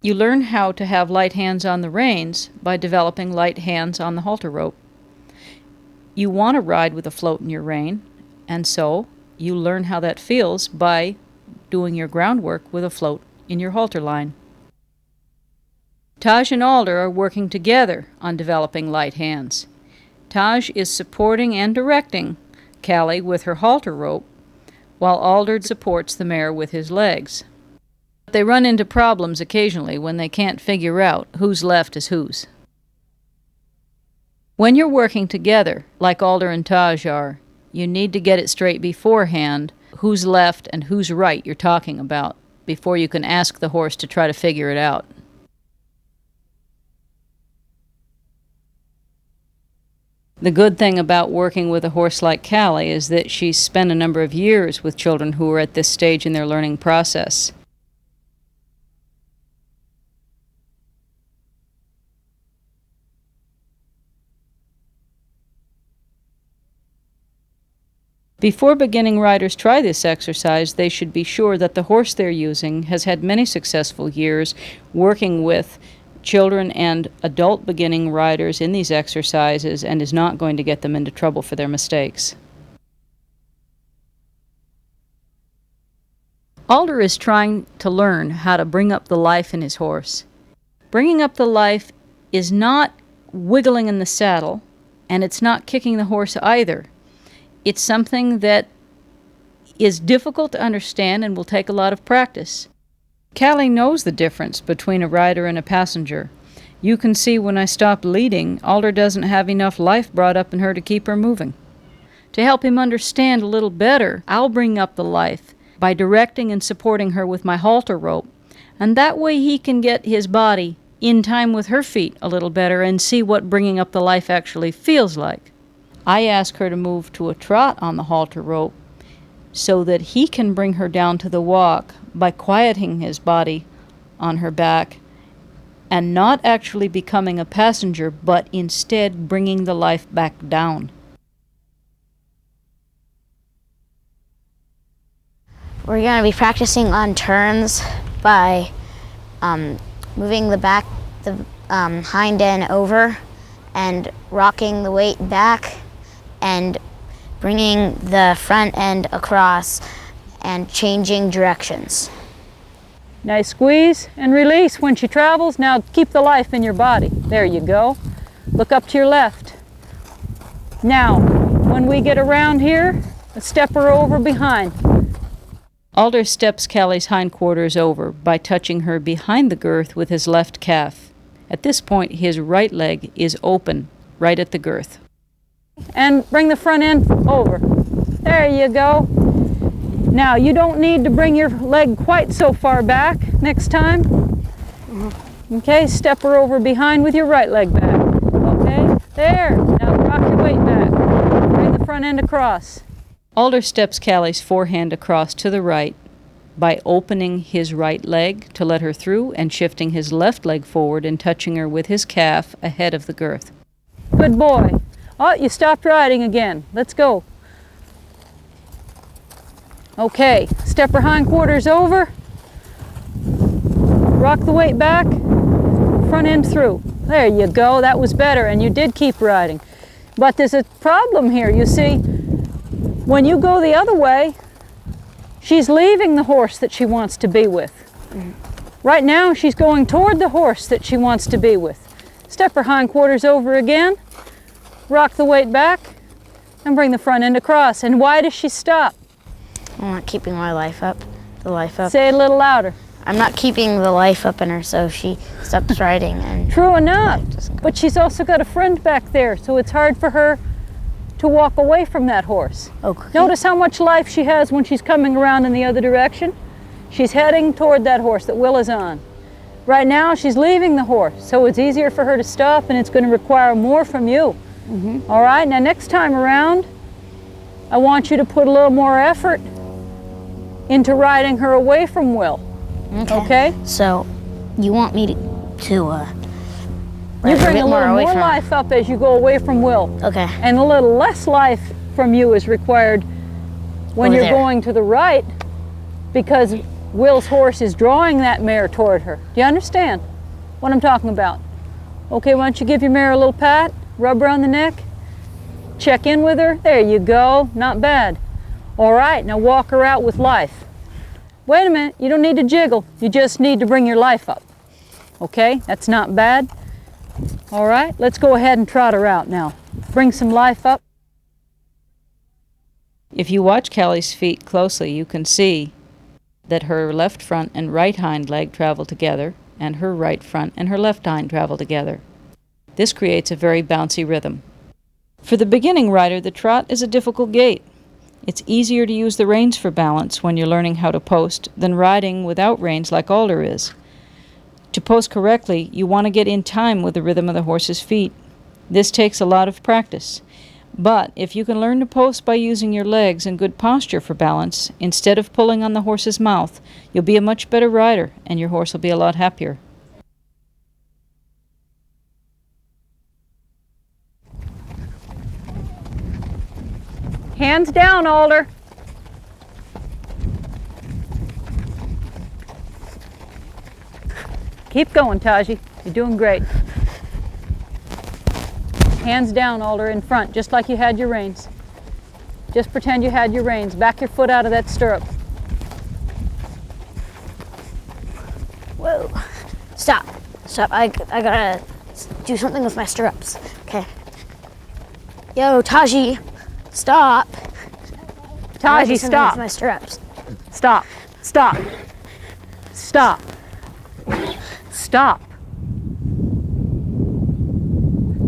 You learn how to have light hands on the reins by developing light hands on the halter rope. You want to ride with a float in your rein, and so you learn how that feels by doing your groundwork with a float in your halter line. Taj and Alder are working together on developing light hands. Taj is supporting and directing Callie with her halter rope, while Alder supports the mare with his legs. They run into problems occasionally when they can't figure out whose left is whose. When you're working together, like Alder and Taj are, you need to get it straight beforehand who's left and who's right you're talking about, before you can ask the horse to try to figure it out. The good thing about working with a horse like Callie is that she's spent a number of years with children who are at this stage in their learning process. Before beginning riders try this exercise, they should be sure that the horse they're using has had many successful years working with children and adult beginning riders in these exercises and is not going to get them into trouble for their mistakes. Alder is trying to learn how to bring up the life in his horse. Bringing up the life is not wiggling in the saddle, and it's not kicking the horse either. It's something that is difficult to understand and will take a lot of practice. Callie knows the difference between a rider and a passenger. You can see when I stopped leading, Alder doesn't have enough life brought up in her to keep her moving. To help him understand a little better, I'll bring up the life by directing and supporting her with my halter rope, and that way he can get his body in time with her feet a little better and see what bringing up the life actually feels like. I ask her to move to a trot on the halter rope so that he can bring her down to the walk by quieting his body on her back and not actually becoming a passenger, but instead bringing the life back down. We're going to be practicing on turns by moving the hind end over and rocking the weight back and bringing the front end across and changing directions. Nice squeeze and release when she travels. Now keep the life in your body. There you go. Look up to your left. Now, when we get around here, step her over behind. Alder steps Callie's hindquarters over by touching her behind the girth with his left calf. At this point, his right leg is open, right at the girth. And bring the front end over. There you go. Now, you don't need to bring your leg quite so far back next time. Okay, step her over behind with your right leg back. Okay, there. Now rock your weight back. Bring the front end across. Alder steps Callie's forehand across to the right by opening his right leg to let her through and shifting his left leg forward and touching her with his calf ahead of the girth. Good boy. Oh, you stopped riding again. Let's go. Okay, step her hindquarters over. Rock the weight back. Front end through. There you go. That was better, and you did keep riding. But there's a problem here, you see. When you go the other way, she's leaving the horse that she wants to be with. Right now, she's going toward the horse that she wants to be with. Step her hindquarters over again. Rock the weight back and bring the front end across. And why does she stop? I'm not keeping my life up. The life up. Say it a little louder. I'm not keeping the life up in her, so she stops riding. And True enough, but she's also got a friend back there, so it's hard for her to walk away from that horse. Okay. Notice how much life she has when she's coming around in the other direction. She's heading toward that horse that Will is on. Right now, she's leaving the horse, so it's easier for her to stop, and it's going to require more from you. All right, now next time around, I want you to put a little more effort into riding her away from Will. Okay? So, you want me to you bring a little more life up as you go away from Will. Okay. And a little less life from you is required when Over you're there. going to the right, because Will's horse is drawing that mare toward her. Do you understand what I'm talking about? Okay, why don't you give your mare a little pat, rub her on the neck, check in with her. There you go, not bad. All right, now walk her out with life. Wait a minute, you don't need to jiggle, you just need to bring your life up. Okay, that's not bad. All right, let's go ahead and trot her out now. Bring some life up. If you watch Callie's feet closely, you can see that her left front and right hind leg travel together, and her right front and her left hind travel together. This creates a very bouncy rhythm. For the beginning rider, the trot is a difficult gait. It's easier to use the reins for balance when you're learning how to post than riding without reins like Alder is. To post correctly, you want to get in time with the rhythm of the horse's feet. This takes a lot of practice. But if you can learn to post by using your legs and good posture for balance, instead of pulling on the horse's mouth, you'll be a much better rider and your horse will be a lot happier. Hands down, Alder. Keep going, Taji. You're doing great. Hands down, Alder, in front, just like you had your reins. Just pretend you had your reins. Back your foot out of that stirrup. Whoa. Stop. Stop. I gotta do something with my stirrups. Okay. Yo, Taji. Stop. Taji, stop. With my stirrups. Stop. Stop. Stop. Stop.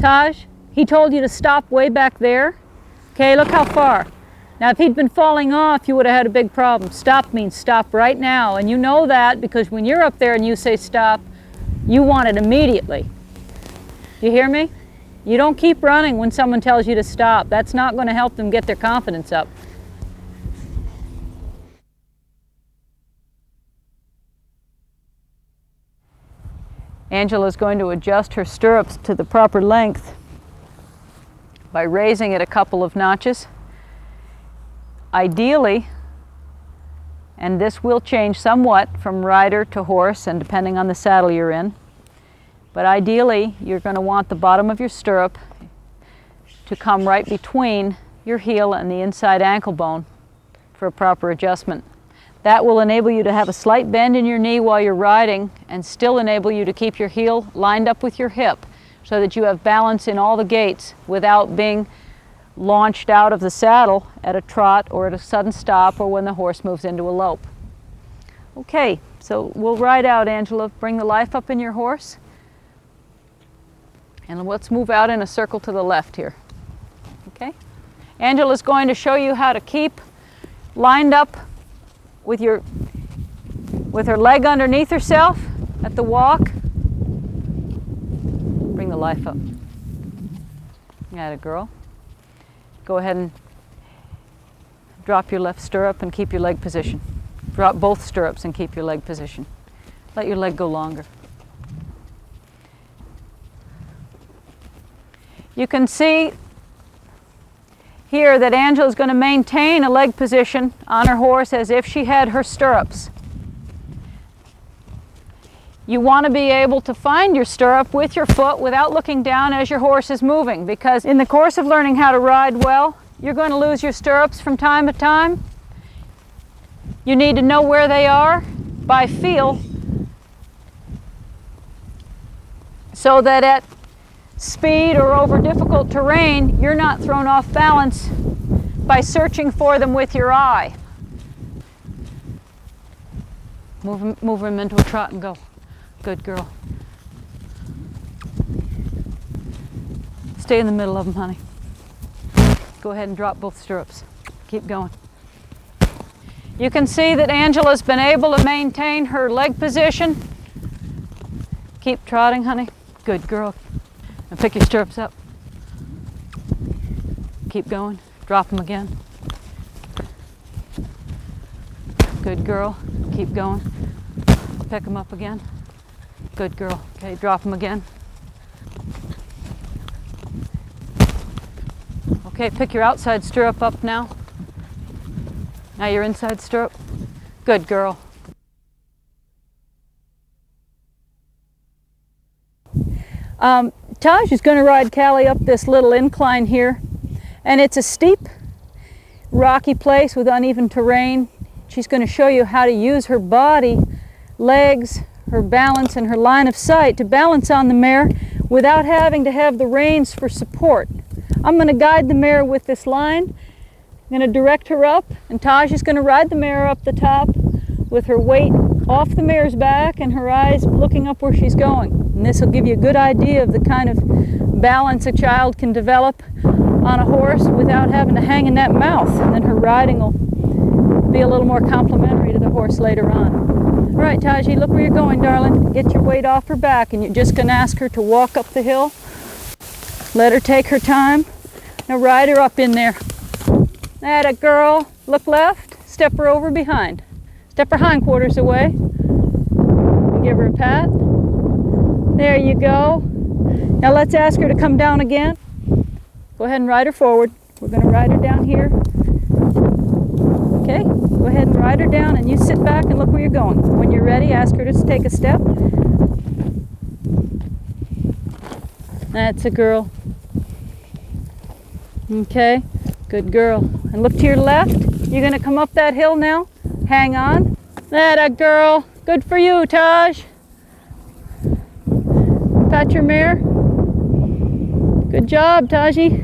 Taj, he told you to stop way back there. Okay, look how far. Now, if he'd been falling off, you would have had a big problem. Stop means stop right now, and you know that because when you're up there and you say stop, you want it immediately. You hear me? You don't keep running when someone tells you to stop. That's not going to help them get their confidence up. Angela's going to adjust her stirrups to the proper length by raising it a couple of notches. Ideally, and this will change somewhat from rider to horse and depending on the saddle you're in, but ideally you're going to want the bottom of your stirrup to come right between your heel and the inside ankle bone for a proper adjustment. That will enable you to have a slight bend in your knee while you're riding and still enable you to keep your heel lined up with your hip so that you have balance in all the gaits without being launched out of the saddle at a trot or at a sudden stop or when the horse moves into a lope. Okay, so we'll ride out, Angela. Bring the life up in your horse. And let's move out in a circle to the left here. Okay? Angela's going to show you how to keep lined up with her leg underneath herself at the walk. Bring the life up. Atta girl. Go ahead and drop your left stirrup and keep your leg position. Drop both stirrups and keep your leg position. Let your leg go longer. You can see here that Angela's going to maintain a leg position on her horse as if she had her stirrups. You want to be able to find your stirrup with your foot without looking down as your horse is moving, because in the course of learning how to ride well, you're going to lose your stirrups from time to time. You need to know where they are by feel so that at speed or over difficult terrain, you're not thrown off balance by searching for them with your eye. Move him into a trot and go. Good girl. Stay in the middle of them, honey. Go ahead and drop both stirrups. Keep going. You can see that Angela's been able to maintain her leg position. Keep trotting, honey. Good girl. And pick your stirrups up. Keep going. Drop them again. Good girl. Keep going. Pick them up again. Good girl. Okay, drop them again. Okay, pick your outside stirrup up now. Now your inside stirrup. Good girl. Taj is going to ride Callie up this little incline here, and it's a steep, rocky place with uneven terrain. She's going to show you how to use her body, legs, her balance, and her line of sight to balance on the mare without having to have the reins for support. I'm going to guide the mare with this line. I'm going to direct her up, and Taj is going to ride the mare up the top with her weight off the mare's back and her eyes looking up where she's going. And this will give you a good idea of the kind of balance a child can develop on a horse without having to hang in that mouth. And then her riding will be a little more complimentary to the horse later on. All right, Taji, look where you're going, darling. Get your weight off her back, and you're just going to ask her to walk up the hill. Let her take her time. Now ride her up in there. Atta girl. Look left. Step her over behind. Step her hindquarters away. And give her a pat. There you go. Now let's ask her to come down again. Go ahead and ride her forward. We're going to ride her down here. Okay, go ahead and ride her down, and you sit back and look where you're going. When you're ready, ask her to take a step. That's a girl. Okay, good girl. And look to your left. You're going to come up that hill now. Hang on. Atta girl. Good for you, Taj. Pat your mare. Good job, Taji.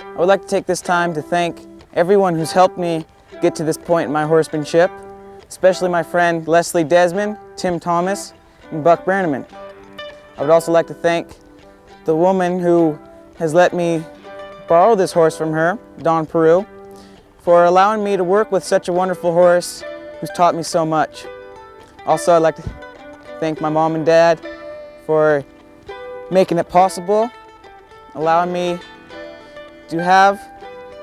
I would like to take this time to thank everyone who's helped me get to this point in my horsemanship, especially my friend Leslie Desmond, Tim Thomas, and Buck Brannaman. I would also like to thank the woman who has let me borrow this horse from her, Dawn Peru, for allowing me to work with such a wonderful horse who's taught me so much. Also, I'd like to thank my mom and dad for making it possible, allowing me to have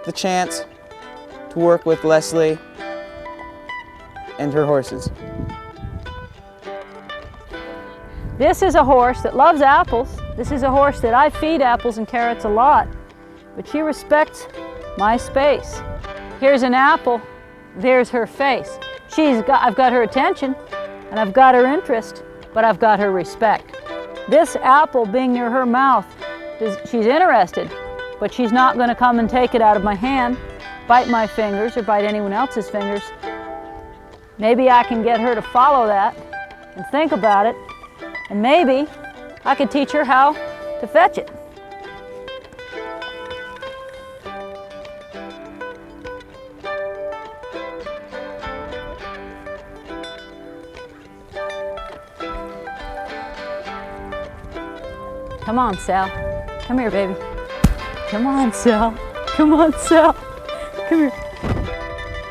the chance to work with Leslie and her horses. This is a horse that loves apples. This is a horse that I feed apples and carrots a lot, but she respects my space. Here's an apple, there's her face. I've got her attention and I've got her interest, but I've got her respect. This apple being near her mouth, she's interested, but she's not going to come and take it out of my hand, bite my fingers or bite anyone else's fingers. Maybe I can get her to follow that and think about it, and maybe I could teach her how to fetch it. Come on, Sal. Come here, baby. Come on, Sal. Come on, Sal. Come here.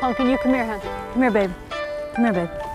Pumpkin, you come here, hon. Come here, baby. Come here, baby.